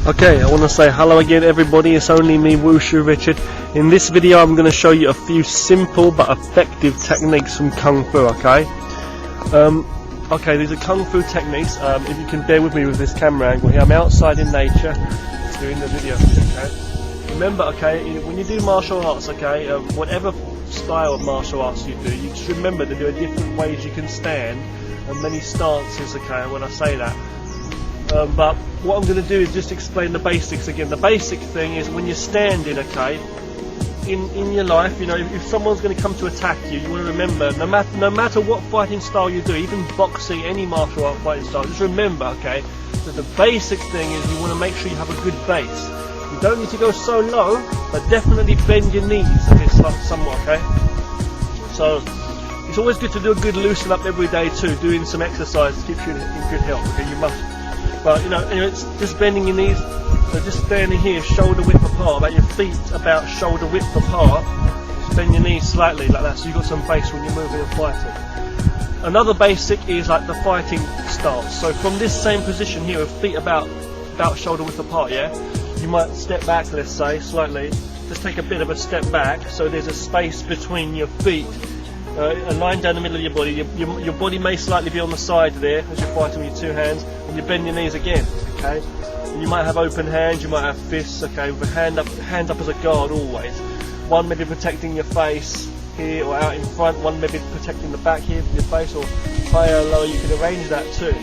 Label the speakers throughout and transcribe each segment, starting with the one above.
Speaker 1: Okay, I want to say hello again everybody, it's only me, Wushu Richard. In this video I'm going to show you a few simple but effective techniques from Kung Fu, okay? Okay, these are Kung Fu techniques. If you can bear with me with this camera angle here, I'm outside in nature doing the video, okay? Remember, okay, when you do martial arts, okay, whatever style of martial arts you do, you just remember that there are different ways you can stand and many stances, okay, when I say that. But what I'm going to do is just explain the basics again. The basic thing is when you're standing, okay, in your life, you know, if someone's going to come to attack you, you want to remember, no matter what fighting style you do, even boxing, any martial art fighting style, just remember, okay, that the basic thing is you want to make sure you have a good base. You don't need to go so low, but definitely bend your knees a bit somewhat, okay? So it's always good to do a good loosen up every day too. Doing some exercise keeps you in good health, okay? You must. But you know, anyway, it's just bending your knees. So just standing here, shoulder width apart, about your feet about shoulder width apart. Just bend your knees slightly like that, so you've got some base when you're moving and fighting. Another basic is like the fighting stance. So from this same position here, with feet about shoulder width apart, yeah, you might step back, let's say, slightly. Just take a bit of a step back, so there's a space between your feet. A line down the middle of your body. Your body may slightly be on the side there as you're fighting with your two hands, and you bend your knees again. Okay, and you might have open hands, you might have fists. Okay, with a hand up as a guard always. One maybe protecting your face here or out in front. One maybe protecting the back here with your face, or higher or lower. You can arrange that too.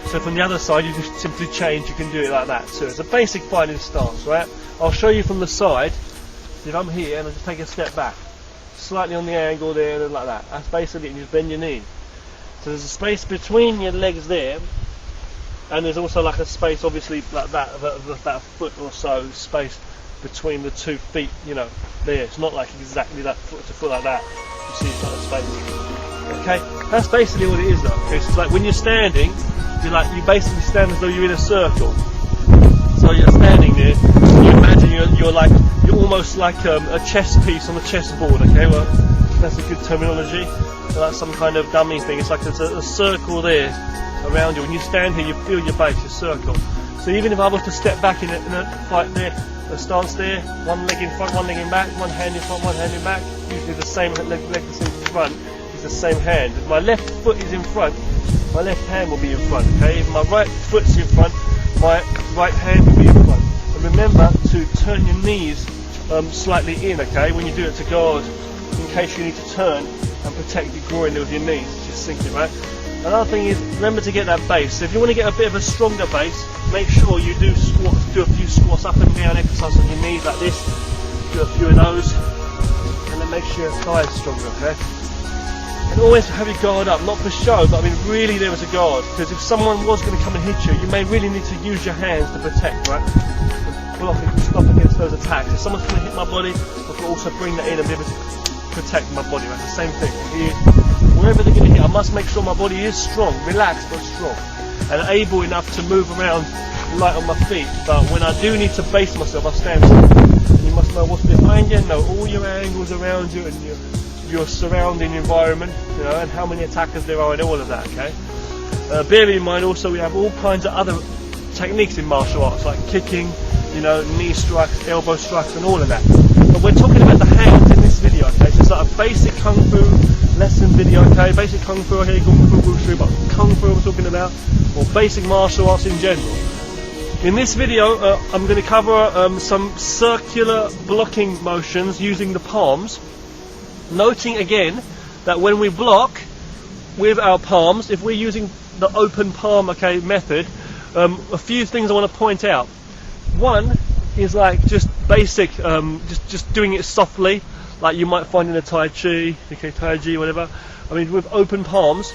Speaker 1: So from the other side, you just simply change. You can do it like that too. It's a basic fighting stance, right? I'll show you from the side. If I'm here and I just take a step back, slightly on the angle there, and like that. That's basically it. You just bend your knee. So there's a space between your legs there, and there's also like a space, obviously, like that, about a foot or so space between the 2 feet. You know, there. It's not like exactly that foot to foot like that. You see, it's like a space. Okay, that's basically what it is, though. Okay, so it's like when you're standing, you basically stand as though you're in a circle. So you're standing there. You imagine you're almost like a chess piece on a chessboard, okay? Well, that's a good terminology. So that's some kind of dummy thing. It's like there's a circle there around you. When you stand here, you feel your base, your circle. So even if I was to step back in a fight there, a stance there, one leg in front, one leg in back, one hand in front, one hand in back, usually the same leg that's in front is the same hand. If my left foot is in front, my left hand will be in front, okay? If my right foot's in front, my right hand will be in front. And remember to turn your knees slightly in, okay, when you do it to guard, in case you need to turn and protect your groin with your knees, just sinking, right? Another thing is, remember to get that base. So if you want to get a bit of a stronger base, make sure you do squats, do a few squats up and down, exercise on your knees like this, do a few of those, and then make sure your thighs stronger, okay? And always have your guard up, not for show, but I mean really there was a guard, because if someone was going to come and hit you, you may really need to use your hands to protect, right? Block and stop against those attacks. If someone's going to hit my body, I can also bring that in and be able to protect my body, right? The same thing. Here, wherever they're going to hit, I must make sure my body is strong, relaxed but strong, and able enough to move around light on my feet. But when I do need to base myself, I stand up. You must know what's behind you, know all your angles around you, and your surrounding environment, you know, and how many attackers there are and all of that, okay? Bear in mind also we have all kinds of other techniques in martial arts, like kicking, you know, knee strikes, elbow strikes and all of that. But we're talking about the hands in this video, okay? So it's like a basic Kung Fu lesson video, okay? Basic Kung Fu, okay, Kung Fu Wushu, but Kung Fu I'm talking about, or basic martial arts in general. In this video, I'm going to cover some circular blocking motions using the palms. Noting again that when we block with our palms, if we're using the open palm, okay, method, a few things I want to point out. One is like just basic, just doing it softly, like you might find in a Tai Chi, okay, Tai Chi, whatever. I mean, with open palms.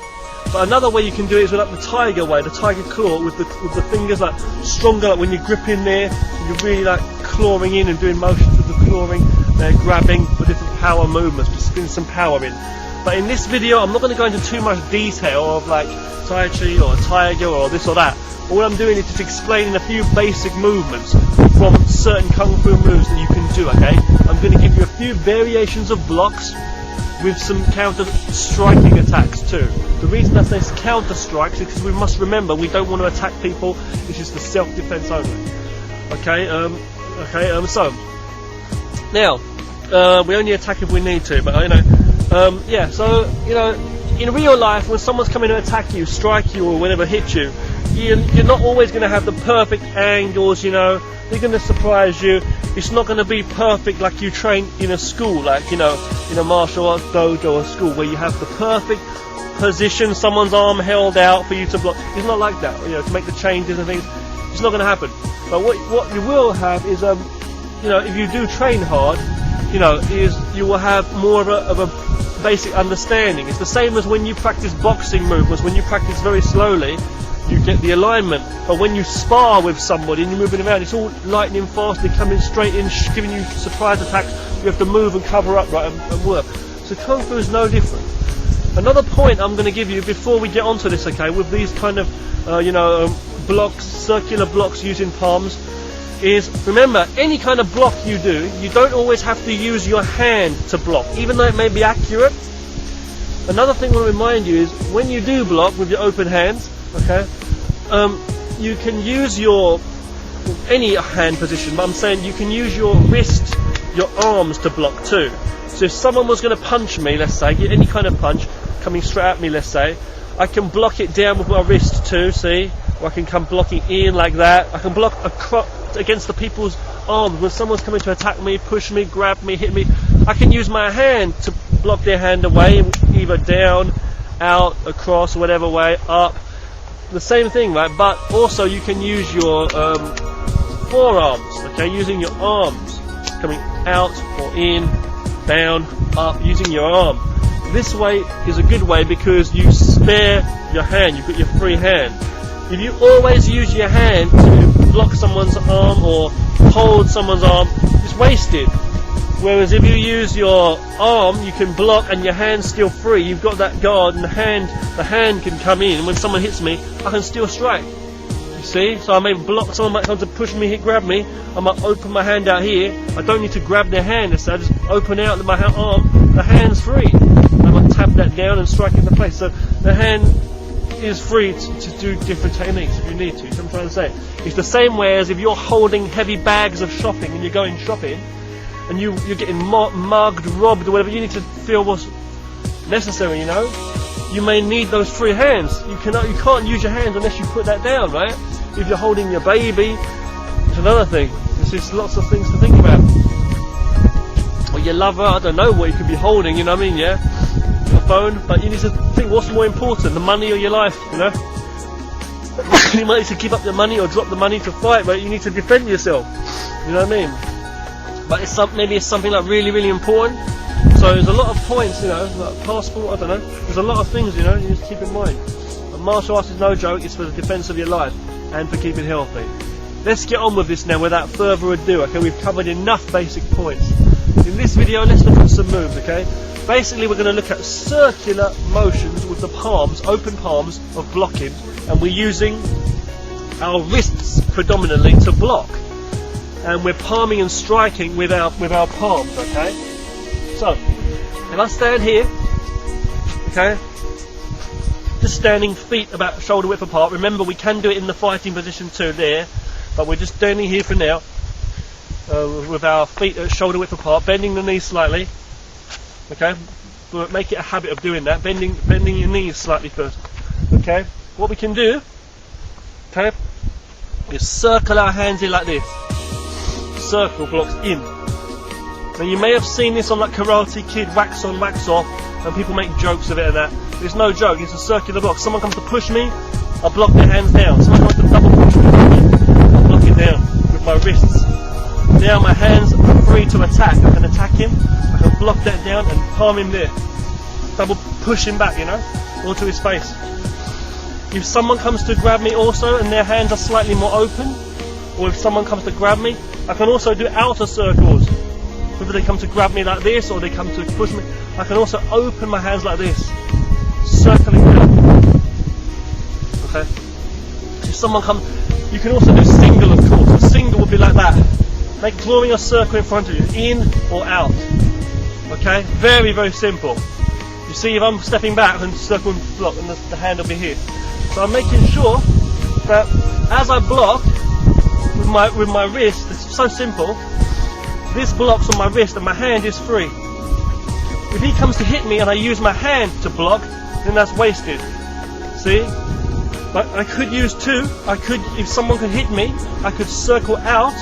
Speaker 1: But another way you can do it is with like the tiger way, the tiger claw, with the fingers like stronger, like when you grip in there, you're really like clawing in and doing motions with the clawing. They're grabbing for different power movements, just putting some power in. But in this video, I'm not going to go into too much detail of like Tai Chi or Tiger or this or that. All I'm doing is just explaining a few basic movements from certain Kung Fu moves that you can do, okay? I'm going to give you a few variations of blocks with some counter striking attacks too. The reason I say counter strikes is because we must remember we don't want to attack people, this is for self-defense only. Okay, so now we only attack if we need to, but yeah. So in real life, when someone's coming to attack you, strike you, or whatever, hit you, you're not always going to have the perfect angles. They're going to surprise you. It's not going to be perfect like you train in a school, like in a martial arts dojo or school where you have the perfect position, someone's arm held out for you to block. It's not like that. To make the changes and things, it's not going to happen. But what you will have is if you do train hard, is you will have more of a basic understanding. It's the same as when you practice boxing movements. When you practice very slowly, you get the alignment. But when you spar with somebody and you're moving around, it's all lightning fast. They're coming straight in, giving you surprise attacks. You have to move and cover up, right, and work. So Kung Fu is no different. Another point I'm going to give you before we get onto this, okay, with these kind of blocks, circular blocks using palms, is remember, any kind of block you do, you don't always have to use your hand to block, even though it may be accurate. Another thing I want to remind you is when you do block with your open hands, okay, you can use any hand position, but I'm saying you can use your wrist, your arms to block too. So if someone was going to punch me, let's say, get any kind of punch coming straight at me, let's say, I can block it down with my wrist too, see? Or I can come blocking in like that. I can block against the people's arms. When someone's coming to attack me, push me, grab me, hit me, I can use my hand to block their hand away, either down, out, across, whatever way, up. The same thing, right? But also you can use your forearms, okay? Using your arms, coming out or in, down, up, using your arm. This way is a good way because you spare your hand, you've got your free hand. If you always use your hand to block someone's arm or hold someone's arm, it's wasted. Whereas if you use your arm, you can block and your hand's still free. You've got that guard and the hand can come in. When someone hits me, I can still strike. You see? So I may block, someone might come to push me, grab me, I might open my hand out here. I don't need to grab their hand, so I just open out my arm, the hand's free. I might tap that down and strike in the place. So the hand is free to do different techniques if you need to. So I'm trying to say, it's the same way as if you're holding heavy bags of shopping and you're going shopping and you're getting mugged, robbed or whatever, you need to feel what's necessary, You may need those free hands. You can't use your hands unless you put that down, right? If you're holding your baby, it's another thing. There's just lots of things to think about. Or your lover, I don't know what you could be holding, you know what I mean, yeah? Your phone, but you need to think what's more important, the money or your life, You might need to give up your money or drop the money to fight, but you need to defend yourself, you know what I mean? But maybe it's something like really, really important. So there's a lot of points, like passport, I don't know. There's a lot of things, you need to keep in mind. But martial arts is no joke, it's for the defence of your life and for keeping healthy. Let's get on with this now without further ado, okay? We've covered enough basic points. In this video, let's look at some moves, okay? Basically, we're going to look at circular motions with the palms, open palms of blocking, and we're using our wrists predominantly to block. And we're palming and striking with our palms, okay? So, if I stand here, okay, just standing feet about shoulder width apart. Remember, we can do it in the fighting position too there, but we're just standing here for now with our feet at shoulder width apart, bending the knees slightly, okay? We'll make it a habit of doing that, bending your knees slightly first, okay? What we can do, okay, is circle our hands in like this. Circle blocks in. Now you may have seen this on like Karate Kid, wax on, wax off, and people make jokes of it and that. It's no joke, it's a circular block. Someone comes to push me, I block their hands down. Someone comes to double push me, I block it down with my wrists. Now my hands are free to attack. I can attack him, I can block that down and palm him there. Double push him back, onto his face. If someone comes to grab me also and their hands are slightly more open, or if someone comes to grab me, I can also do outer circles. Whether they come to grab me like this or they come to push me, I can also open my hands like this, circling down. Okay. If someone comes, you can also do single, of course. A single would be like that, like drawing a circle in front of you, in or out. Okay. Very, very simple. You see, if I'm stepping back and circle and block, and the hand will be here. So I'm making sure that as I block, with my wrist, it's so simple. This blocks on my wrist and my hand is free. If he comes to hit me and I use my hand to block, then that's wasted. See? But I could use two. If someone could hit me, I could circle out,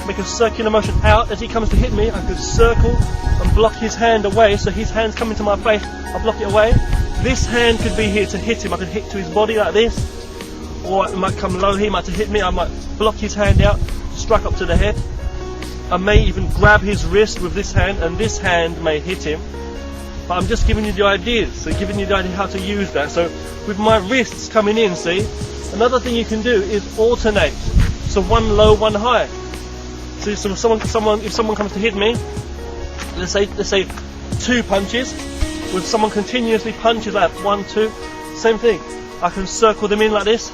Speaker 1: make a circular motion out. As he comes to hit me, I could circle and block his hand away. So his hand's coming to my face, I block it away. This hand could be here to hit him. I could hit to his body like this, or it might come low here, might to hit me. I might block his hand out, strike up to the head. I may even grab his wrist with this hand, and this hand may hit him. But I'm just giving you the ideas, so giving you the idea how to use that. So with my wrists coming in, see, another thing you can do is alternate. So one low, one high. See, so if someone comes to hit me, let's say 2 punches, with someone continuously punches like 1, 2, same thing. I can circle them in like this.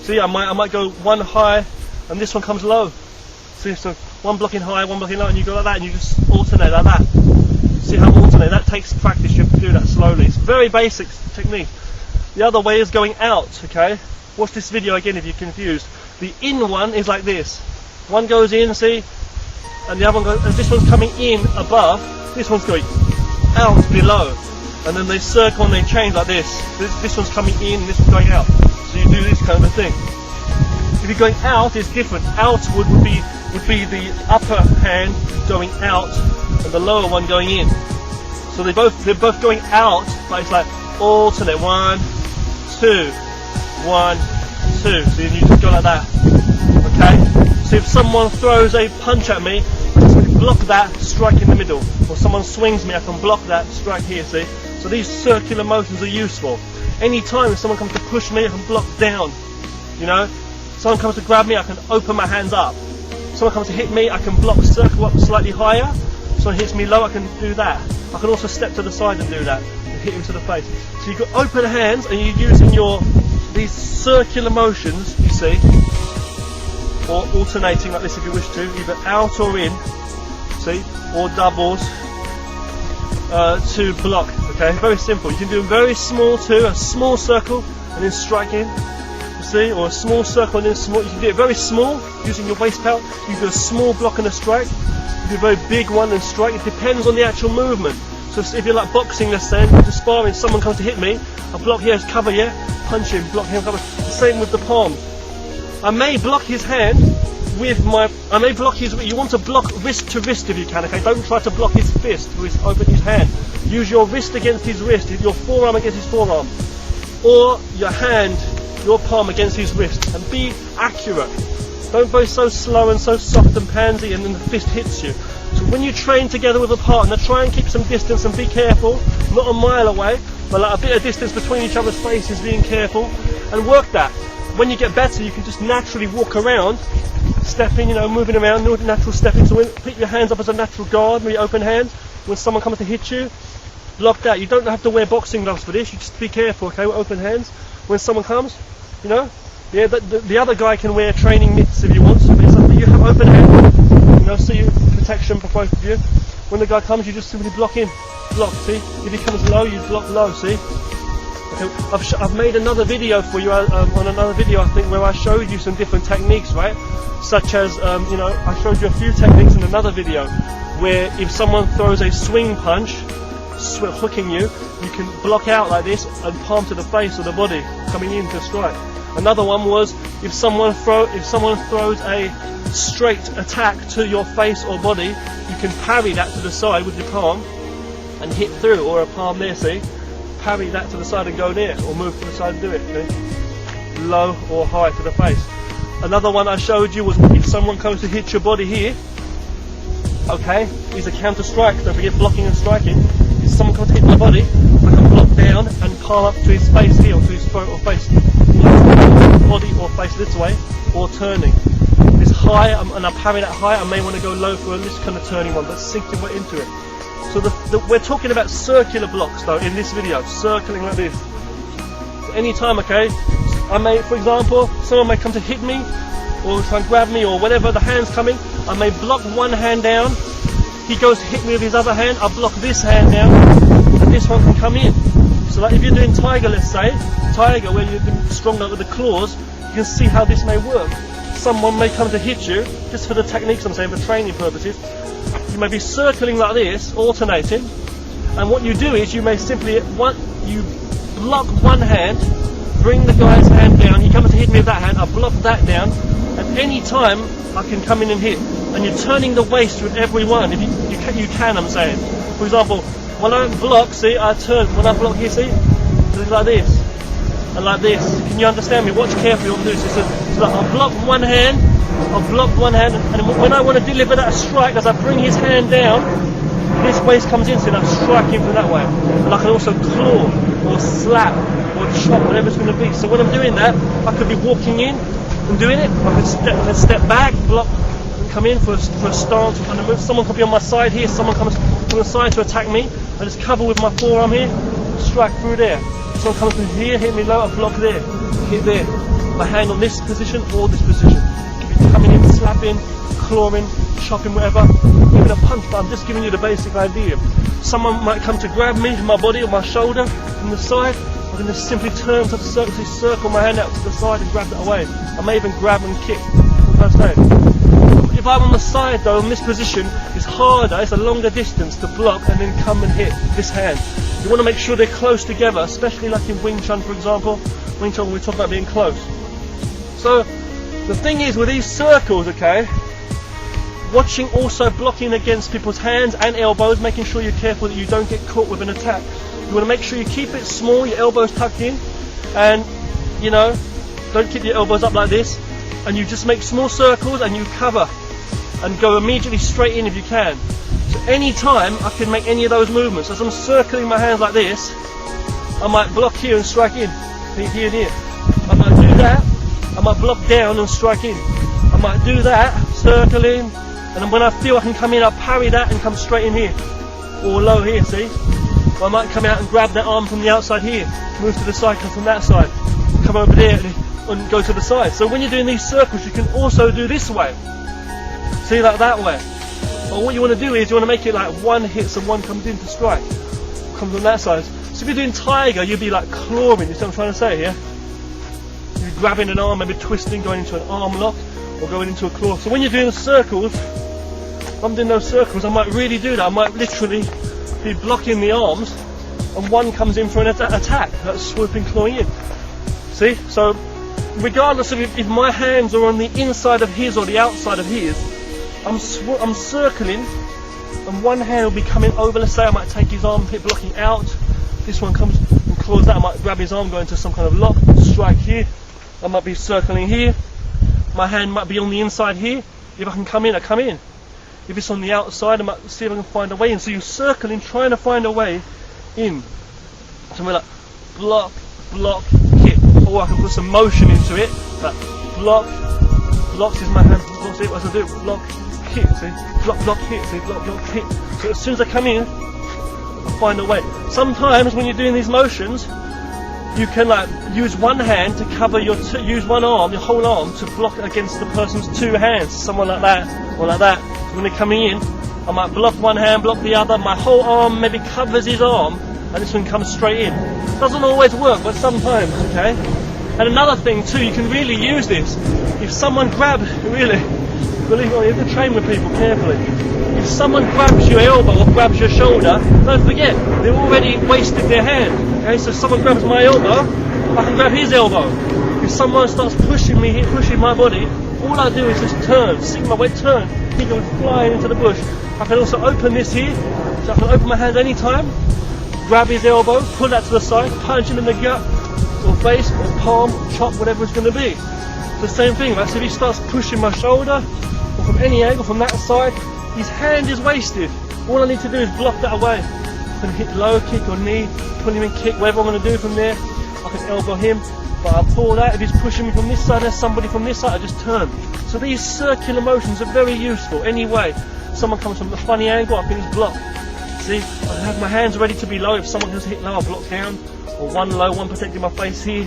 Speaker 1: See, I might go one high, and this one comes low. See, so one blocking high, one blocking low, and you go like that, and you just alternate like that. See how I'm alternating? That takes practice. You have to do that slowly. It's very basic technique. The other way is going out. Okay, watch this video again if you're confused. The in one is like this. One goes in, see, and the other one goes. And this one's coming in above. This one's going out below, and then they circle and they change like this. This one's coming in, this one's going out. So you do this kind of thing. If you're going out, it's different. Outward would be the upper hand going out and the lower one going in. So they're both going out, but it's like alternate 1, 2, 1, 2. So you just go like that. Okay? So if someone throws a punch at me, I just block that, strike in the middle. Or someone swings me, I can block that, strike here, see? So these circular motions are useful. Anytime if someone comes to push me, I can block down. You know? Someone comes to grab me, I can open my hands up. Someone comes to hit me, I can block, circle up slightly higher. Someone hits me low, I can do that. I can also step to the side and do that, and hit him to the face. So you've got open hands, and you're using these circular motions, you see, or alternating like this if you wish to, either out or in, see, or doubles to block. Okay, very simple. You can do them very small too, a small circle and then strike in. See, or a small circle and then small. You can do it very small using your waist power. You can do a small block and a strike. You can do a very big one and strike. It depends on the actual movement. So if you're like boxing, let's say, to sparring, someone comes to hit me, I block here, cover here, punch him, block him, cover. The same with the palm. I may block his hand with I may block his. You want to block wrist to wrist if you can. Okay, don't try to block his fist with his hand. Use your wrist against his wrist, your forearm against his forearm, or your hand, your palm against his wrist, and be accurate. Don't go so slow and so soft and pansy and then the fist hits you. So when you train together with a partner, try and keep some distance and be careful, not a mile away, but like a bit of distance between each other's faces, being careful, and work that. When you get better, you can just naturally walk around, stepping, moving around, natural stepping. So put your hands up as a natural guard with your open hands. When someone comes to hit you, block that. You don't have to wear boxing gloves for this, you just be careful, okay, with open hands. When someone comes, yeah, the other guy can wear training mitts if you want, but it's like you have open hands, so you protection for both of you. When the guy comes, you just simply block in, block, see? If he comes low, you block low, see? Okay. I've made another video for you, on another video I think, where I showed you some different techniques, right? Such as, I showed you a few techniques in another video, where if someone throws a swing punch, hooking you, you can block out like this and palm to the face or the body, coming in to strike. Another one was if someone throws a straight attack to your face or body, you can parry that to the side with your palm and hit through, or a palm there, see? Parry that to the side and go there, or move to the side and do it, okay? Low or high to the face. Another one I showed you was if someone comes to hit your body here, okay, is a counter strike, don't forget blocking and striking. If someone comes to hit my body, I can block down and palm up to his face here, or to his throat or face. Body or face this way, or turning. If it's high and I parry that high, I may want to go low for this kind of turning one, but sink your way into it. So we're talking about circular blocks though in this video, circling like this. So anytime, okay, I may, for example, someone may come to hit me, or try and grab me, or whatever, the hand's coming, I may block one hand down, he goes to hit me with his other hand, I block this hand down, and this one can come in. So like if you're doing tiger, let's say, tiger where you're doing stronger with the claws, you can see how this may work. someone may come to hit you, just for the techniques I'm saying, for training purposes, you may be circling like this, alternating, and what you do is you may simply, you block one hand, bring the guy's hand down, he comes to hit me with that hand, I block that down, and any time I can come in and hit. And you're turning the waist with every one, if you can, I'm saying. For example, when I block, see, I turn, when I block here, see, it's like this, and like this. Can you understand me? Watch carefully what I'm doing. So like I'll block one hand, and when I want to deliver that strike, as I bring his hand down, this waist comes in, so I'm striking from that way. And I can also claw, or slap, or chop, whatever it's going to be. So when I'm doing that, I could be walking in and doing it, I could step back, block, come in for a stance, kind of move. Someone could be on my side here, someone comes from the side to attack me, I just cover with my forearm here, strike through there. Someone comes from here, hit me low, I block there, hit there. My hand on this position or this position. Coming in, slapping, clawing, chopping, whatever. Even a punch, but I'm just giving you the basic idea. Someone might come to grab me, my body or my shoulder from the side, I can just simply turn to the circle my hand out to the side and grab that away. I may even grab and kick. What I'm saying. If I'm on the side though, in this position, it's harder, it's a longer distance to block and then come and hit this hand. You want to make sure they're close together, especially like in Wing Chun, for example. Wing Chun, we talk about being close. So, the thing is with these circles, okay, watching also blocking against people's hands and elbows, making sure you're careful that you don't get caught with an attack. You want to make sure you keep it small, your elbows tucked in, and, you know, don't keep your elbows up like this, and you just make small circles and you cover and go immediately straight in if you can. So any time I can make any of those movements, as I'm circling my hands like this, I might block here and strike in, here and here. I might do that, I might block down and strike in. I might do that, circling, and then when I feel I can come in, I'll parry that and come straight in here, or low here, see? Or I might come out and grab that arm from the outside here, move to the side, come from that side, come over there and go to the side. So when you're doing these circles, you can also do this way. See, like that way. But what you want to do is you want to make it like one hits and one comes in to strike. Comes on that side. So if you're doing tiger, you'd be like clawing, you see what I'm trying to say here? You're grabbing an arm, maybe twisting, going into an arm lock, or going into a claw. So when you're doing the circles, if I'm doing those circles, I might really do that. I might literally be blocking the arms, and one comes in for an attack, that's swooping, clawing in. See? So regardless of if my hands are on the inside of his or the outside of his, I'm circling, and one hand will be coming over. Let's say I might take his arm, hit blocking out. This one comes and claws that. I might grab his arm, go into some kind of lock, strike here. I might be circling here. My hand might be on the inside here. If I can come in, I come in. If it's on the outside, I might see if I can find a way in. So you're circling, trying to find a way in. Something like block, block, kick. Or I can put some motion into it. Like block, blocks is my hand. See what I do? Block, kick. See? Block, block, kick. See? Block, block, kick. So as soon as I come in, I find a way. Sometimes when you're doing these motions, you can like use one hand to cover your, use one arm, your whole arm, to block against the person's two hands. Someone like that, or like that. So when they're coming in, I might block one hand, block the other. My whole arm maybe covers his arm, and this one comes straight in. Doesn't always work, but sometimes, okay? And another thing too, you can really use this. If someone grabs, really, believe me, you have to train with people carefully. If someone grabs your elbow or grabs your shoulder, don't forget, they've already wasted their hand. Okay, so if someone grabs my elbow, I can grab his elbow. If someone starts pushing me, pushing my body, all I do is just turn, sink my weight, turn. He goes flying into the bush. I can also open this here, so I can open my hand anytime, grab his elbow, pull that to the side, punch him in the gut, or face, or palm, chop, whatever it's going to be. It's the same thing, like, so if he starts pushing my shoulder, or from any angle, from that side, his hand is wasted. All I need to do is block that away. I can hit low kick or knee, pull him in kick, whatever I'm going to do from there. I can elbow him, but I'll pull that. If he's pushing me from this side, there's somebody from this side, I just turn. So these circular motions are very useful. Anyway, someone comes from a funny angle, I can just block. See, I have my hands ready to be low. If someone has hit low, I'll block down. Or one low, one protecting my face here.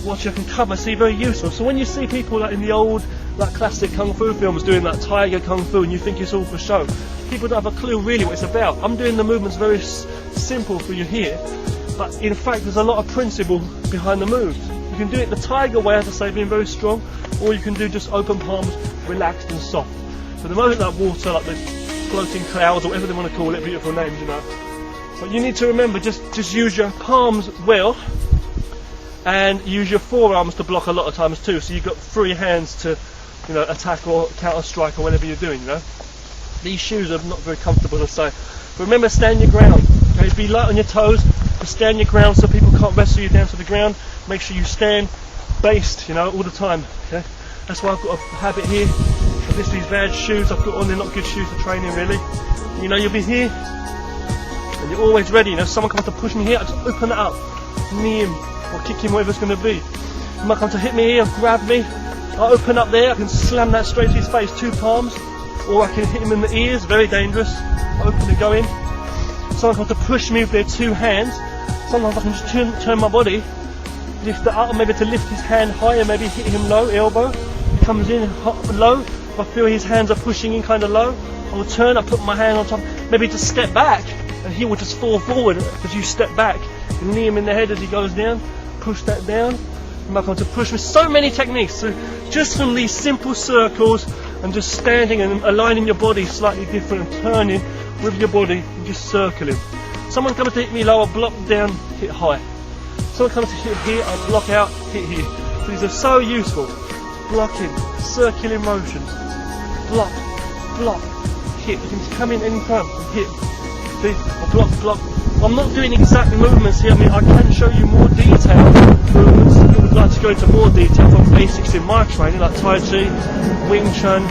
Speaker 1: Watch, I can cover. See, very useful. So when you see people like in the old, like classic kung fu films doing like tiger kung fu, and you think it's all for show, people don't have a clue really what it's about. I'm doing the movements very simple for you here, but in fact there's a lot of principle behind the moves. You can do it the tiger way, as I say, being very strong, or you can do just open palms, relaxed and soft. So the moment that water, like the floating clouds or whatever they want to call it, beautiful names, you know. But you need to remember, just use your palms well, and use your forearms to block a lot of times too. So you've got free hands to, you know, attack or counter strike or whatever you're doing, you know. These shoes are not very comfortable to say. But remember, stand your ground. Okay, be light on your toes, but stand your ground so people can't wrestle you down to the ground. Make sure you stand based, you know, all the time. Okay, that's why I've got a habit here of these bad shoes I've got on. They're not good shoes for training, really. You know, you'll be here and you're always ready. You know, someone comes to push me here, I just open it up, knee him or kick him, whatever it's going to be. You might come to hit me here, grab me, I open up there, I can slam that straight to his face, 2 palms, or I can hit him in the ears, very dangerous. Open and go in. Someone comes to push me with their 2 hands. Sometimes I can just turn my body, lift it up, maybe to lift his hand higher, maybe hit him low, elbow. He comes in low. If I feel his hands are pushing in kind of low, I will turn, I put my hand on top, maybe just step back, and he will just fall forward as you step back. You knee him in the head as he goes down, push that down. You might come to push with so many techniques. So just from these simple circles and just standing and aligning your body slightly different and turning with your body and just circling. Someone comes to hit me low, I block down, hit high. Someone comes to hit here, I block out, hit here. So these are so useful. Blocking, circular motions. Block, block, hit. You can come in any time and hit. See, I block, block. I'm not doing exact movements here. I mean, I can show you more detailed movements. I would like to go into more detail from basics in my training, like Tai Chi, Wing Chun,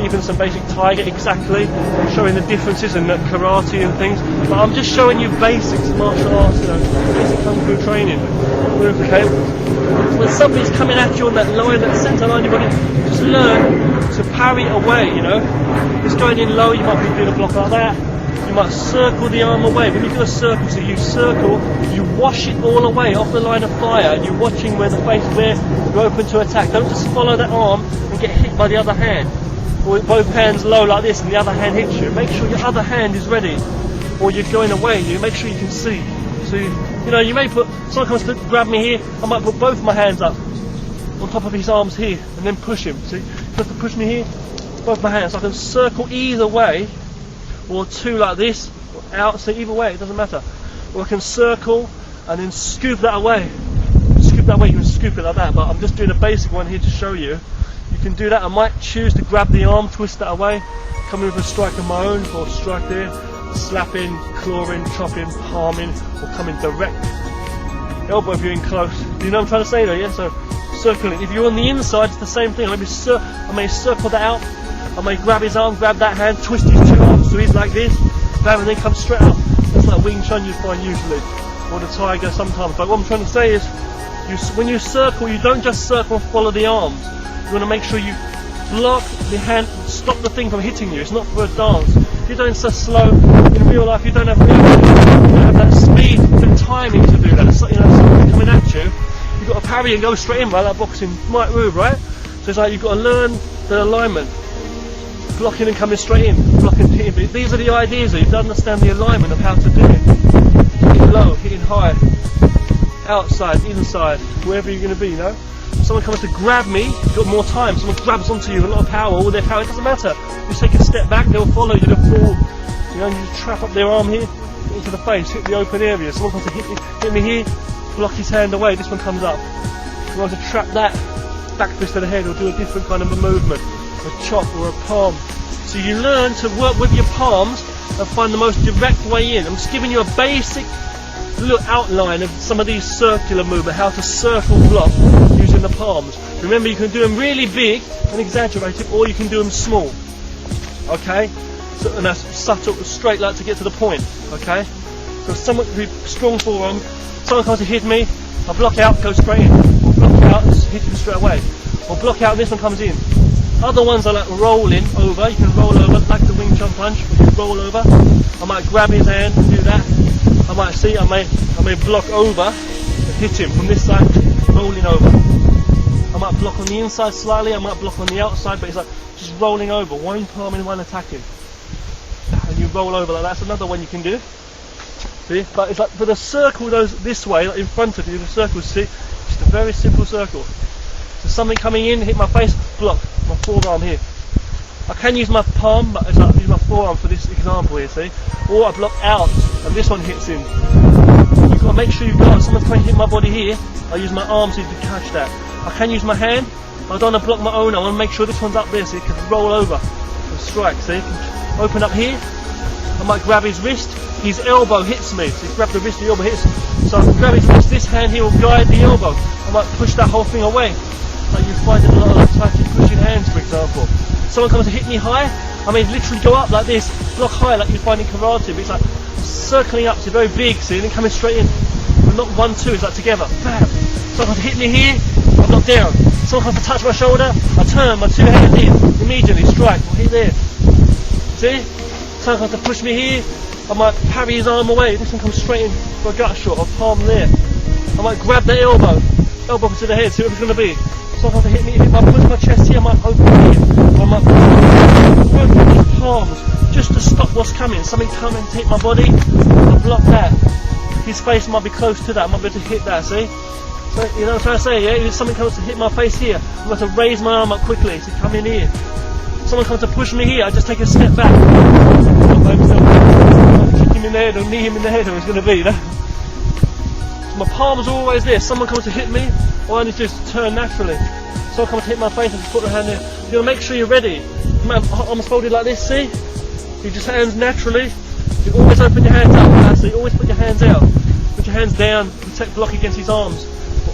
Speaker 1: even some basic Tiger, exactly, showing the differences in karate and things. But I'm just showing you basics of martial arts, you know, basic kung fu training. Okay? When somebody's coming at you on that line, that centre line, you've got to just learn to parry away, you know. Just going in low, you might be doing a block like that. You might circle the arm away. When you do a circle, so you circle, you wash it all away off the line of fire, and you're watching where the face, where you're open to attack. Don't just follow that arm and get hit by the other hand. Or with both hands low like this and the other hand hits you. Make sure your other hand is ready. Or you're going away, you make sure you can see. So, you know, you may put, someone comes to grab me here, I might put both my hands up on top of his arms here, and then push him. See, he has to push me here, both my hands. So I can circle either way, or 2 like this, or out, so either way, it doesn't matter. Or I can circle, and then scoop that away. Scoop that away, you can scoop it like that, but I'm just doing a basic one here to show you. You can do that. I might choose to grab the arm, twist that away, come in with a strike of my own, or strike there, slapping, clawing, chopping, palming, or coming direct. Elbow viewing close. Do you know what I'm trying to say though, yeah? So, circling. If you're on the inside, it's the same thing. I may circle that out, I may grab his arm, grab that hand, twist his 2 arms so he's like this, grab and then come straight up. That's like Wing Chun you find usually, or the Tiger sometimes. But what I'm trying to say is, when you circle, you don't just circle and follow the arms. You want to make sure you block the hand, stop the thing from hitting you. It's not for a dance. If you're doing so slow, in real life you don't have that speed and timing to do that. So, you know, something coming at you, you've got to parry and go straight in, right? Like boxing might move, right? So it's like you've got to learn the alignment. Blocking and coming straight in, blocking and hitting. But these are the ideas, you have to understand the alignment of how to do it. Hitting low, hitting high, outside, inside, wherever you're going to be, you know? Someone comes to grab me, you've got more time. Someone grabs onto you with a lot of power, all their power, it doesn't matter. You take a step back, they'll follow you, they'll fall. You know, you just trap up their arm here, into the face, hit the open area. Someone comes to hit me here, block his hand away, this one comes up. You want to trap that, back fist to the head, or do a different kind of a movement, a chop or a palm. So you learn to work with your palms and find the most direct way in. I'm just giving you a basic little outline of some of these circular movements, how to circle block using the palms. Remember, you can do them really big and exaggerated, or you can do them small. Okay? So, and that's subtle, straight, like to get to the point. Okay? So someone with strong forearm, someone comes to hit me, I block out, go straight in. Or block out, hit him straight away. Or block out, and this one comes in. Other ones are like rolling over. You can roll over, like the Wing Chun punch, where you roll over. I might grab his hand and do that. I might see, I may block over and hit him from this side, rolling over. I might block on the inside slightly, I might block on the outside, but it's like just rolling over, one palming, one attacking. And you roll over like that. That's another one you can do. See? But it's like for the circle goes this way, like in front of you, the circle, see, just Just a very simple circle. So something coming in, hit my face, block my forearm here. I can use my palm, but I use my forearm for this example here, see? Or I block out, and this one hits in. You've got to make sure you've got, someone's trying to hit my body here, I use my arms here to catch that. I can use my hand, but I don't want to block my own, I want to make sure this one's up there so it can roll over and strike, see? Open up here, I might grab his wrist, his elbow hits me, so you grab the wrist, the elbow hits me. So I can grab his wrist, this hand here will guide the elbow. I might push that whole thing away. Like you find in a lot of Tai Chi pushing hands, for example. Someone comes to hit me high, I mean literally go up like this, block high like you find in karate, but it's like circling up, so very big, see, and then coming straight in. But not 1, 2, it's like together, bam. Someone comes to hit me here, I block down. Someone comes to touch my shoulder, I turn my 2 hands in, immediately strike, or hit there. See? Someone comes to push me here, I might parry his arm away, this one comes straight in for a gut shot, or palm there. I might grab the elbow to the head, see what it's going to be. Someone comes to hit me, if I push my chest here, I might open here. I might open his palms, just to stop what's coming. Something coming to hit my body, I block that. His face might be close to that, I might be able to hit that, see? So, you know what I'm trying to say, yeah? If something comes to hit my face here, I'm going to raise my arm up quickly to come in here. Someone comes to push me here, I just take a step back. Kick him in the head or knee him in the head, or it's going to be, you know? My palms are always there. Someone comes to hit me, all I need to do is turn naturally. Someone comes to hit my face, I just put the hand there. You gotta make sure you're ready. Arms folded like this, see? You just hands naturally. You always open your hands out, so you always put your hands out. Put your hands down, protect, block against his arms.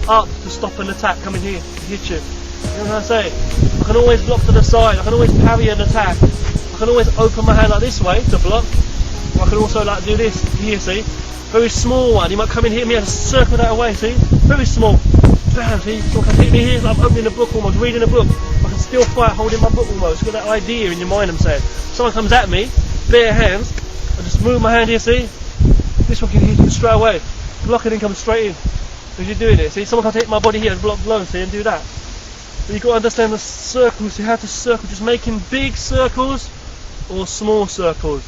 Speaker 1: Or up to stop an attack coming here to hit you. You know what I say? I can always block to the side, I can always parry an attack. I can always open my hand like this way to block. Or I can also like do this here, see? Very small one, you might come in here and me and circle that away, see? Very small. Bam, see? Someone can hit me here, like I'm opening a book almost, reading a book. I can still fight holding my book almost. You've got that idea in your mind, I'm saying. Someone comes at me, bare hands, I just move my hand here, see? This one can hit you straight away. Block it and come straight in. As you're doing it, see? Someone comes to hit my body here and block below, see? And do that. But you've got to understand the circles, you have to circle, just making big circles or small circles.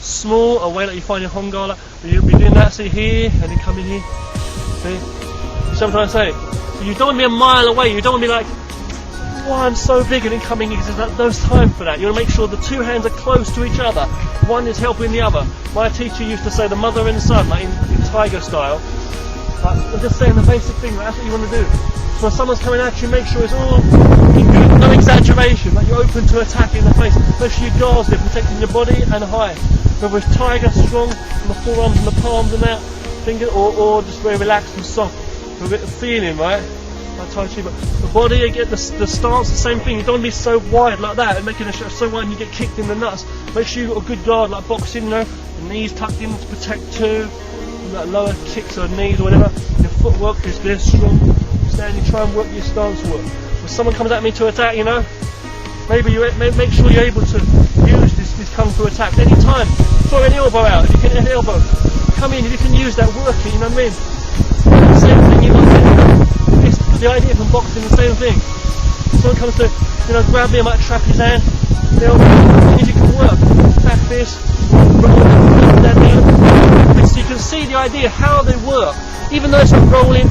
Speaker 1: Small, away like you find in Hongala, you'll be doing that, see here, and then come in here, see? So I'm trying to say, so you don't want to be a mile away, you don't want to be like, oh I'm so big and then coming in, because there's time for that. You want to make sure the 2 hands are close to each other, one is helping the other. My teacher used to say the mother and son, like in tiger style. Like, I'm just saying the basic thing, like, that's what you want to do. So when someone's coming at you, make sure it's all in good, no exaggeration, like you're open to attack in the face. Make sure your guards are protecting your body and high. Whether it's tiger, strong, from the forearms and the palms and that, finger, or just very relaxed and soft, with a bit of feeling, right? Like Tai Chi, but the body, again, the stance, the same thing. You don't want to be so wide like that and making a shot so wide and you get kicked in the nuts. Make sure you've got a good guard, like boxing, you know, the knees tucked in to protect too, like lower kicks or knees or whatever. Your footwork is very strong. Stand, you try and work your stance work. When someone comes at me to attack, you know, maybe you make sure you're able to use this kung fu attack any time. Throw an elbow out, if you can, an elbow. Come in, if you can use that, work it, you know what I mean? The same thing, you know, the idea from boxing, the same thing. Someone comes to, you know, grab me, I might trap his hand, the elbow, and if you can work, back this, that down. So you can see the idea, how they work. Even though it's rolling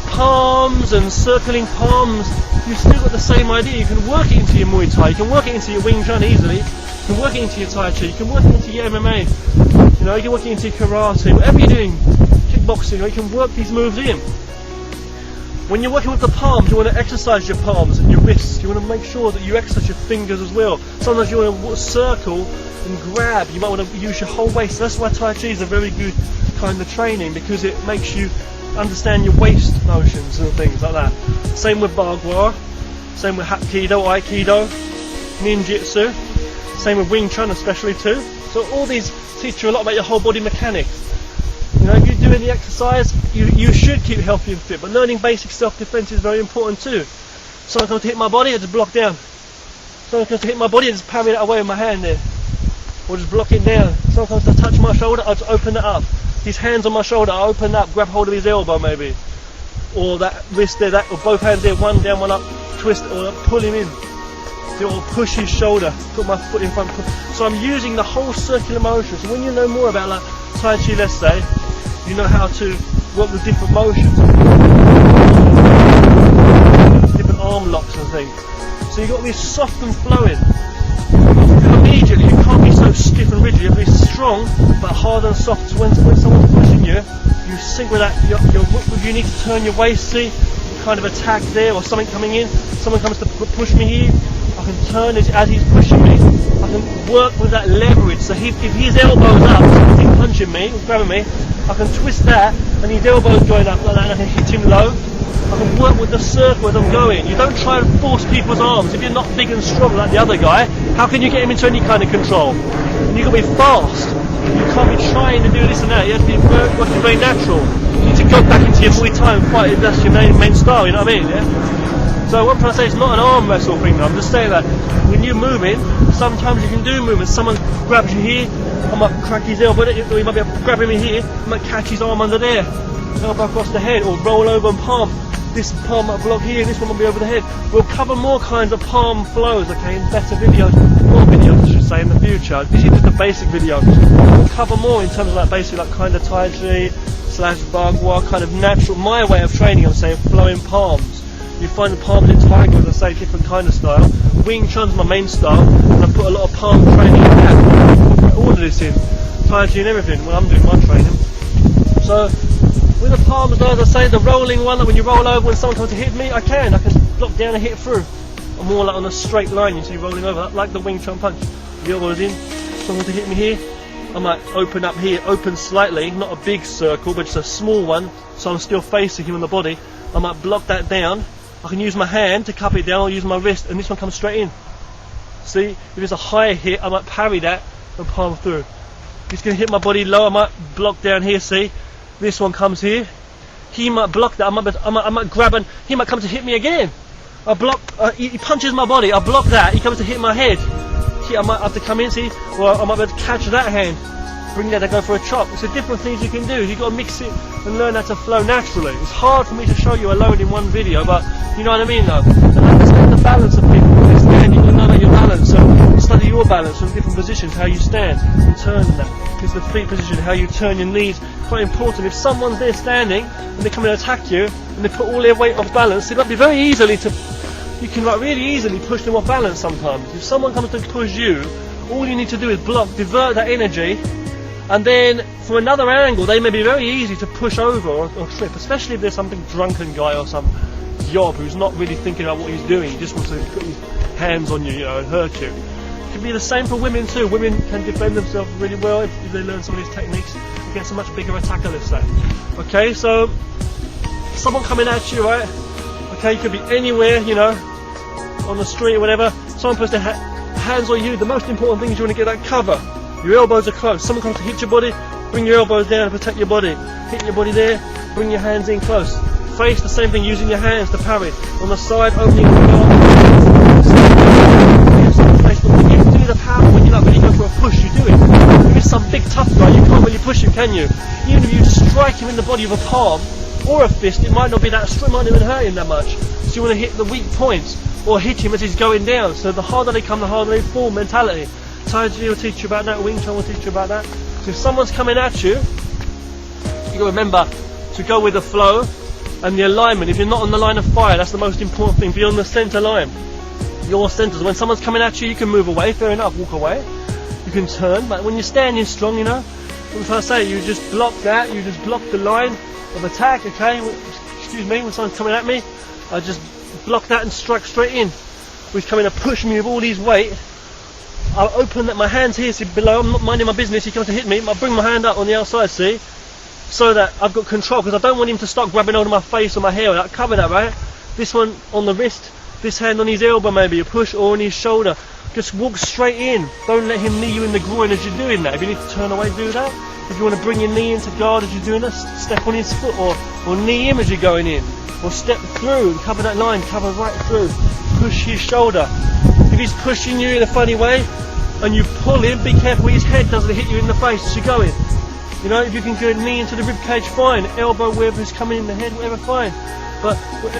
Speaker 1: palms and circling palms, you've still got the same idea. You can work it into your Muay Thai, you can work it into your Wing Chun easily, you can work it into your Tai Chi, you can work it into your MMA, you know, you can work it into your karate, whatever you're doing, kickboxing, you know, you can work these moves in. When you're working with the palms, you want to exercise your palms and your wrists, you want to make sure that you exercise your fingers as well. Sometimes you want to circle and grab, you might want to use your whole waist. That's why Tai Chi is a very good kind of training, because it makes you understand your waist motions and things like that. Same with Bagua, same with Hapkido, Aikido, Ninjutsu, same with Wing Chun especially too. So all these teach you a lot about your whole body mechanics. You know, if you're doing the exercise, you should keep healthy and fit, but learning basic self-defense is very important too. Someone comes to hit my body, I just block down. Someone comes to hit my body, I just parry that away with my hand there. Or just block it down. Someone comes to touch my shoulder, I just open it up. His hands on my shoulder, I open up, grab hold of his elbow maybe. Or that wrist there, or both hands there, one down, one up, twist, or pull him in. Or push his shoulder, put my foot in front. So I'm using the whole circular motion. So when you know more about like Tai Chi, let's say, you know how to work with different motions. arm locks and things. So you've got to be soft and flowing. Immediately, you can't be so stiff and rigid. You have to be strong but hard and soft. So when someone's pushing you, you sink with that. You need to turn your waist, see, kind of attack there, or something coming in. Someone comes to push me here, I can turn as he's pushing me. I can work with that leverage. So if his elbow's up, he's punching me, or grabbing me, I can twist that, and his elbow's going up like that, and I can hit him low. I can work with the circle as I'm going. You don't try and force people's arms. If you're not big and strong like the other guy, how can you get him into any kind of control? And you've got to be fast. You can't be trying to do this and that. You have to be very natural. You need to go back into your Muay Thai and fight. That's your main style, you know what I mean? Yeah? So what I'm trying to say, it's not an arm wrestle thing. I'm just saying that when you're moving, sometimes you can do movements. Someone grabs you here, I might crack his elbow, or he might be grabbing me here, I might catch his arm under there, elbow across the head, or roll over and palm. This palm might block here, and this one will be over the head. We'll cover more kinds of palm flows, okay, in better videos, more videos I should say, in the future. This is just a basic video. We'll cover more in terms of like basic, like kind of Tai Chi / Bagua, kind of natural, my way of training, I'm saying, flowing palms. You find the palms in Tiger, as I say, different kind of style. Wing Chun's my main style, and I put a lot of palm training in that. All of this in Tai Chi and everything when I'm doing my training. So with the palms, though, as I say, the rolling one, like when you roll over, when someone comes to hit me, I can block down and hit through. I'm more like on a straight line, you see, rolling over, like the Wing Chun punch. The elbow's in, someone to hit me here, I might open up here, open slightly, not a big circle, but just a small one, so I'm still facing him on the body. I might block that down. I can use my hand to cup it down, or use my wrist, and this one comes straight in. See, if it's a higher hit, I might parry that and palm through. If he's going to hit my body low, I might block down here, see. This one comes here. He might block that. I might grab, and he might come to hit me again. I block. He punches my body. I block that. He comes to hit my head. I might have to come in, see, or I might be able to catch that hand, bring that and go for a chop. It's a different things you can do. You've got to mix it and learn how to flow naturally. It's hard for me to show you alone in one video, but you know what I mean, though. And understand the balance of people. Understand, you know about your balance. So study your balance from different positions, how you stand and turn that. It's the feet position, how you turn your knees. Quite important. If someone's there standing and they come and attack you and they put all their weight off balance, it might be very easily to. You can like really easily push them off balance sometimes. If someone comes to push you, all you need to do is block, divert that energy, and then from another angle they may be very easy to push over or trip, especially if there's something drunken guy or some yob who's not really thinking about what he's doing. He just wants to put his hands on you, you know, and hurt you. It can be the same for women too. Women can defend themselves really well if they learn some of these techniques against a much bigger attacker, let's say. Okay, so someone coming at you, right? Okay, you could be anywhere, you know, on the street or whatever. Someone puts their hands on you. The most important thing is you want to get that cover. Your elbows are close. Someone comes to hit your body, bring your elbows down to protect your body. Hit your body there, bring your hands in close. Face the same thing, using your hands to parry. On the side, opening the arm. You do the power when you're not really going for a push, you do it. If it's some big tough guy, you can't really push him, can you? Even if you strike him in the body with a palm or a fist, it might not be that strong, it might not even hurt him that much. So you want to hit the weak points, or hit him as he's going down. So the harder they come, the harder they fall mentality. Tai Chi will teach you about that, Wing Chun will teach you about that. So if someone's coming at you, you got to remember to go with the flow and the alignment. If you're not on the line of fire, that's the most important thing. Be on the centre line. Your centres. When someone's coming at you, you can move away, fair enough, walk away. You can turn, but when you're standing strong, you know, what I say, you just block that, you just block the line of attack, okay? Excuse me, when someone's coming at me, I just block that and strike straight in. He's coming to push me with all his weight. I'll open that, my hands here, see below, I'm not minding my business, he comes to hit me, I'll bring my hand up on the outside, see? So that I've got control, because I don't want him to start grabbing hold of my face or my hair, I'll cover that, right? This one on the wrist, this hand on his elbow maybe, a push, or on his shoulder. Just walk straight in, don't let him knee you in the groin as you're doing that. If you need to turn away, do that. If you want to bring your knee into guard as you're doing that, step on his foot, or knee him as you're going in. Or step through and cover that line, cover right through, push his shoulder. If he's pushing you in a funny way and you pull him, be careful his head doesn't hit you in the face as you're going. You know, if you can get a knee into the rib cage, fine. Elbow wherever he's coming in the head, whatever, fine. But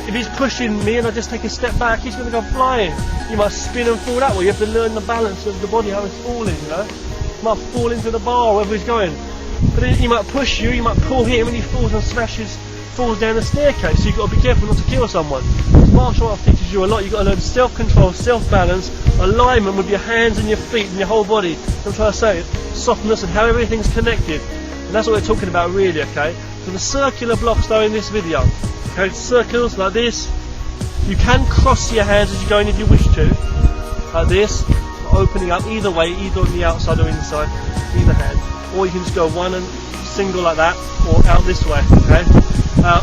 Speaker 1: if he's pushing me and I just take a step back, he's going to go flying. You might spin and fall that way. You have to learn the balance of the body, how it's falling, you know. You might fall into the bar wherever he's going. But then he might push you, you might pull him and he falls and smashes falls down the staircase, so you've got to be careful not to kill someone. Martial art teaches you a lot. You've got to learn self-control, self-balance, alignment with your hands and your feet and your whole body. I'm trying to say softness and how everything's connected. And that's what we're talking about really, okay? So the circular blocks though in this video, okay, circles like this. You can cross your hands as you go in if you wish to, like this, opening up either way, either on the outside or inside, either hand. Or you can just go one and single like that, or out this way, okay?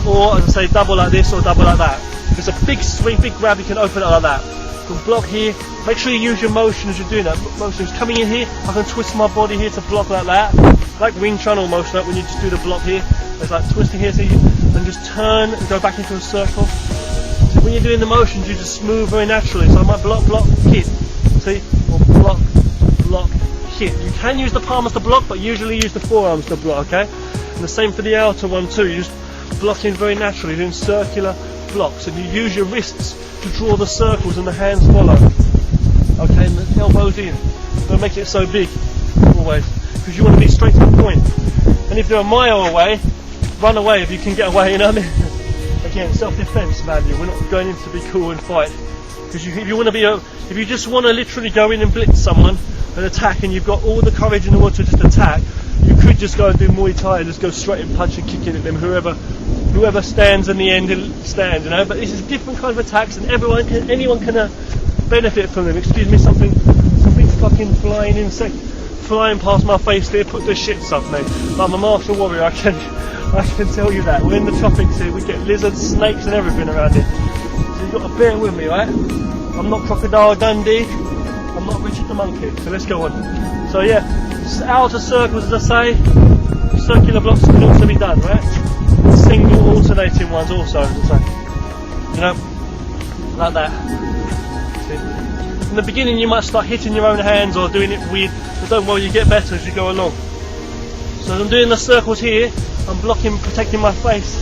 Speaker 1: Or as I say, double like this or double like that. If it's a big sweep, big grab, you can open it like that. You can block here. Make sure you use your motion as you're doing that. Motion is coming in here. I can twist my body here to block like that, like Wing Chun or motion up when you just do the block here. It's like twisting here, so you and just turn and go back into a circle. So when you're doing the motions, you just move very naturally. So I might block, block, hit. See, or block, block, hit. You can use the palms to block, but usually use the forearms to block. Okay, and the same for the outer one too. You just block in very naturally, doing circular blocks, and you use your wrists to draw the circles and the hands follow. Okay, and the elbows in. Don't make it so big always, because you want to be straight to the point. And if they're a mile away, run away if you can get away, you know what I mean? Again, self-defense value. We're not going in to be cool and fight. Because if you want to be if you just want to literally go in and blitz someone and attack, and you've got all the courage in the world to just attack, you could just go and do Muay Thai and just go straight and punch and kick in at them. Whoever stands in the end will stand, you know. But this is different kind of attacks, and anyone can benefit from them. Excuse me, something fucking flying insect flying past my face there. Put the shits up, mate. I'm a martial warrior. I can tell you that. We're in the tropics here. We get lizards, snakes, and everything around here. So you've got to bear with me, right? I'm not Crocodile Dundee. I'm not Richard the Monkey. So let's go on. So yeah, outer circles, as I say, circular blocks can also be done, right? Single alternating ones also, as I say. You know, like that. See? In the beginning, you might start hitting your own hands or doing it weird, but don't worry, you get better as you go along. So as I'm doing the circles here, I'm blocking, protecting my face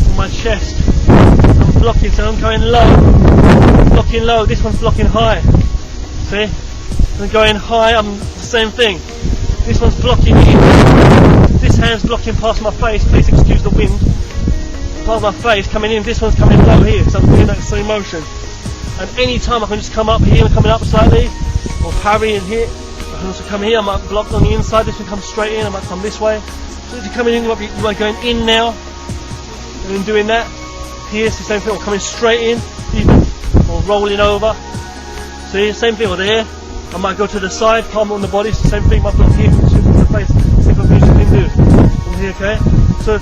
Speaker 1: and my chest. I'm blocking, so I'm going low, blocking low. This one's blocking high. See? I'm going high. I'm the same thing. This one's blocking in. This hand's blocking past my face. Please excuse the wind. Past my face coming in. This one's coming low here. So I'm doing that same motion. And any time I can just come up here and coming up slightly, or parry and hit. I can also come here. I might block on the inside. This one comes straight in. I might come this way. So if you're coming in, you might be going in now, and then doing that. Here's the same thing. Or coming straight in, or rolling over. See, same thing. Or there. I might go to the side, palm on the body. It's the same thing. I might block here, shoot into the face. Simple things you can do. From here, okay. So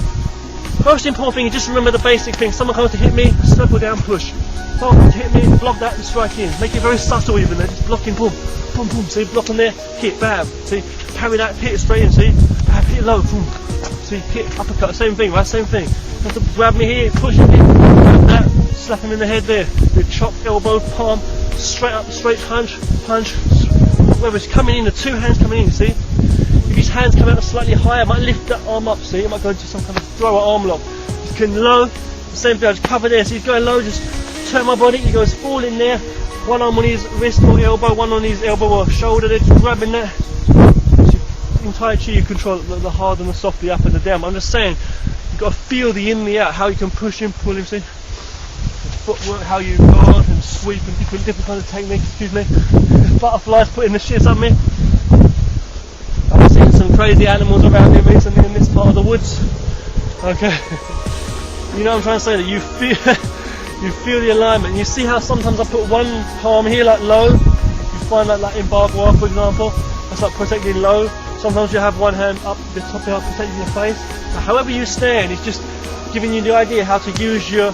Speaker 1: most important thing is just remember the basic thing. Someone comes to hit me, circle down, push. Someone comes to hit me, block that and strike in. Make it very subtle even. They're just blocking, boom, boom, boom. See, block on there, hit, bam. See, parry that, hit it straight in. See, bam, hit low, boom. See, hit, uppercut, same thing, right? Same thing. Have to grab me here, push him, grab that, slap him in the head there. The chop, elbow, palm, straight up, straight punch, punch. Whether it's coming in, the two hands coming in, see? If his hands come out slightly higher, I might lift that arm up, see? I might go into some kind of thrower arm lock. You can low, the same thing, I just cover there. So he's going low, just turn my body, he goes full in there. One arm on his wrist or elbow, one on his elbow or shoulder, they're just grabbing that. In Tai Chi you control the hard and the soft, the up and the down. But I'm just saying, you've got to feel the in, the out, how you can push him, pull him, see? The footwork, how you guard and sweep and different kinds of techniques, excuse me. Butterflies putting the shit on me. I've seen some crazy animals around here recently in this part of the woods. Okay. You know what I'm trying to say, that you feel the alignment. And you see how sometimes I put one palm here like low. You find like in barbed wire, for example, that's like protecting low. Sometimes you have one hand up, the top of protecting your face. But however you stand, it's just giving you the idea how to use your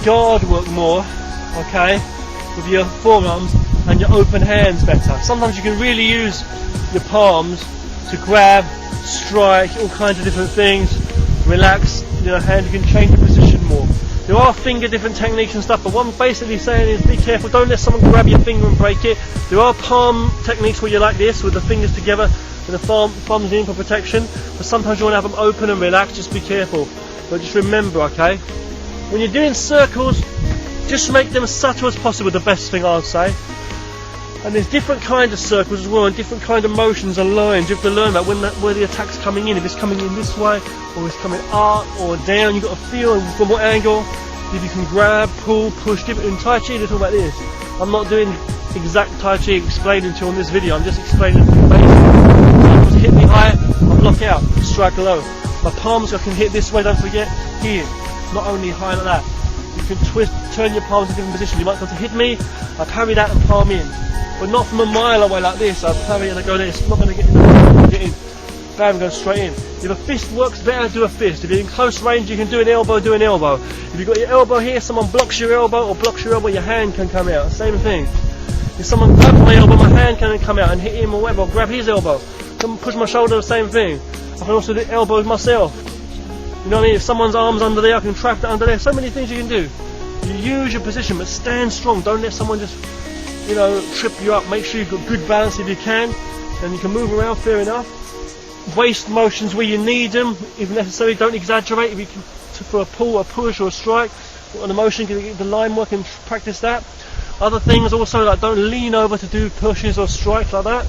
Speaker 1: guard work more, okay, with your forearms and your open hands better. Sometimes you can really use your palms to grab, strike, all kinds of different things, relax your hand, you can change the position more. There are different techniques and stuff, but what I'm basically saying is be careful, don't let someone grab your finger and break it. There are palm techniques where you're like this, with the fingers together and the thumbs in for protection, but sometimes you want to have them open and relaxed, just be careful. But just remember, okay, when you're doing circles, just make them as subtle as possible, the best thing I'd say. And there's different kinds of circles as well, and different kind of motions and lines. You have to learn that where the attack's coming in. If it's coming in this way, or it's coming up or down, you've got to feel from what angle. If you can grab, pull, push, different. In Tai Chi, they talk about this. I'm not doing exact Tai Chi explaining to you on this video. I'm just explaining the basics. So hit me high, I block out, strike low. My palms I can hit this way. Don't forget here, not only high like that. You can twist, turn your palms in different positions. You might go to hit me, I parry that and palm in. But not from a mile away like this. I parry and I go this. I'm not going to get in. Bam, go straight in. If a fist works better, do a fist. If you're in close range, you can do an elbow, do an elbow. If you've got your elbow here, someone blocks your elbow or blocks your elbow, your hand can come out. Same thing. If someone grabs my elbow, my hand can come out and hit him or whatever, or grab his elbow. Someone push my shoulder, the same thing. I can also do elbows myself. You know what I mean? If someone's arm's under there, I can trap that under there. So many things you can do. You use your position, but stand strong. Don't let someone just, you know, trip you up. Make sure you've got good balance if you can, and you can move around, fair enough. Waist motions where you need them, if necessary. Don't exaggerate. If you can, for a pull, a push, or a strike, on a motion, get the line work and practice that. Other things also, like don't lean over to do pushes or strikes like that.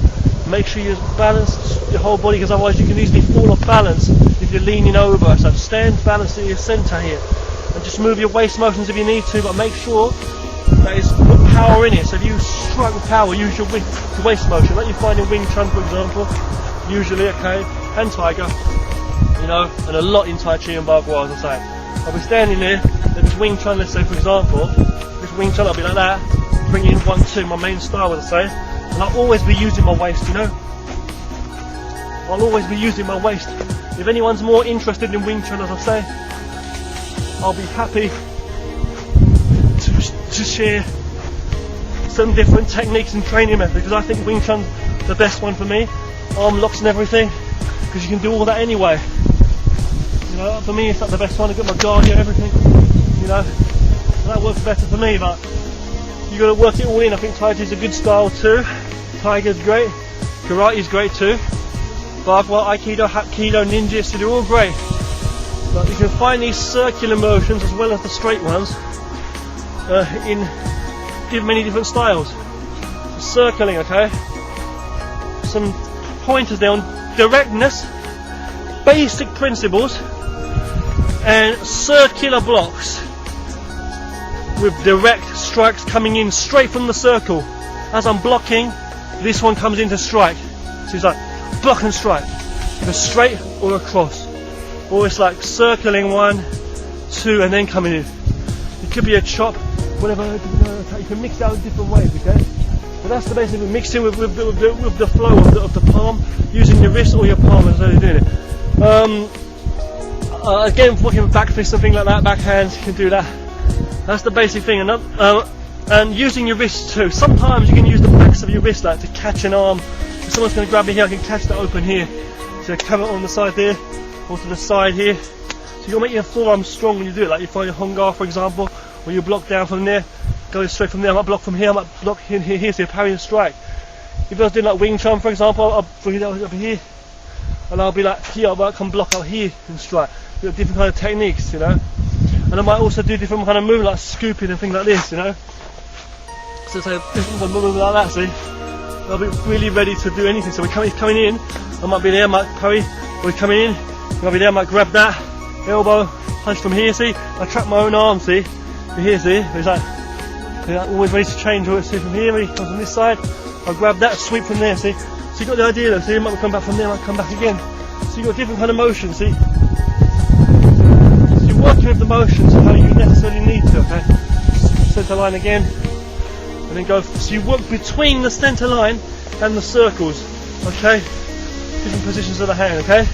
Speaker 1: Make sure you balance your whole body, because otherwise you can easily fall off balance if you're leaning over. So stand balanced in your centre here, and just move your waist motions if you need to, but make sure that is put power in it. So if you strike with power, use your waist motion, like you find in Wing Chun, for example, usually, okay, and Tiger, you know, and a lot in Tai Chi and Bagua, as I say. I'll be standing there, then this Wing Chun, let's say for example, this Wing Chun, I'll be like that, bring in 1, 2, my main style, as I say, and I'll always be using my waist, you know. I'll always be using my waist. If anyone's more interested in Wing Chun, as I say, I'll be happy to share some different techniques and training methods, because I think Wing Chun's the best one for me. Arm locks and everything, because you can do all that anyway. You know, for me it's like the best one. I've got my guard here, everything. You know, that works better for me, but you got to work it all in. I think Tai Chi is a good style too. Tiger's great, Karate's great too. Bagua, Aikido, Hapkido, Ninjutsu, they're all great. But you can find these circular motions as well as the straight ones in many different styles. Circling, okay. Some pointers there on directness, basic principles, and circular blocks with direct strikes coming in straight from the circle. As I'm blocking, this one comes into strike. So it's like block and strike, either straight or across, or it's like circling 1, 2, and then coming in. It could be a chop, whatever. You can mix it out in different ways, okay? But that's the basic. Mixing with the flow of the palm, using your wrist or your palm as you're doing it. Again, working with back fist and things like that, backhands, you can do that. That's the basic thing. And using your wrist too. Sometimes you can use the backs of your wrist like to catch an arm. If someone's going to grab me here, I can catch that open here. So come it on the side there, or to the side here. So you'll make your forearm strong when you do it. Like you find your Hongar, for example, where you block down from there, go straight from there. I might block from here, I might block here, so you parry and strike. If I was doing like Wing Chun, for example, I'll bring it over here, and I'll be like here, I might come block out here and strike. We've got different kind of techniques, you know. And I might also do different kind of movement, like scooping and things like this, you know. So say different kind of movement like that, see. I'll be really ready to do anything. So we're coming in, I might be there, I might parry. We're coming in, I'll be there, I might grab that elbow, punch from here, see. I trap my own arm, see. Here, see. It's like, always ready to change. See from here, he comes from this side. I'll grab that, sweep from there, see. So you got the idea though, see. You might come back from there, might come back again. So you got different kind of motions, see. So you're working with the motions how you necessarily need to, okay. Centre line again, and then go. So you work between the centre line and the circles, okay. Different positions of the hand, okay.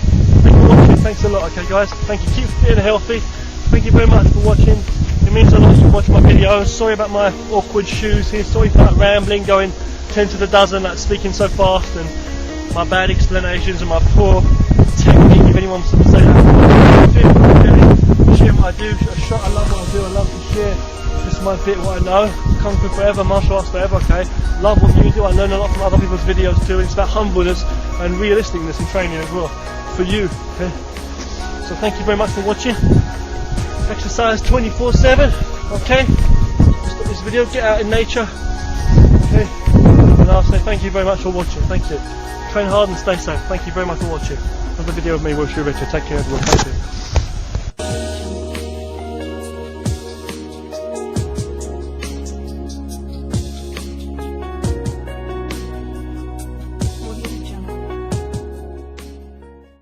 Speaker 1: Thank you for watching. Thanks a lot, okay, guys. Thank you. Keep fit and healthy. Thank you very much for watching. It means a lot to watch my videos. Sorry about my awkward shoes here. Sorry for that rambling, going 10 to the dozen, like speaking so fast, and my bad explanations and my poor technique. If anyone wants to say that, share what I do. I love what I do. I love to share just my bit, what I know. Kung Fu forever, martial arts forever. Okay. Love what you do. I learn a lot from other people's videos too. It's about humbleness and realisticness in training as well for you. Okay. So thank you very much for watching. Exercise 24/7, okay? Just got this video, get out in nature, okay? And I'll say thank you very much for watching. Thank you. Train hard and stay safe. Thank you very much for watching. Another video of me, Wushu Richard. Take care everyone. Thank you.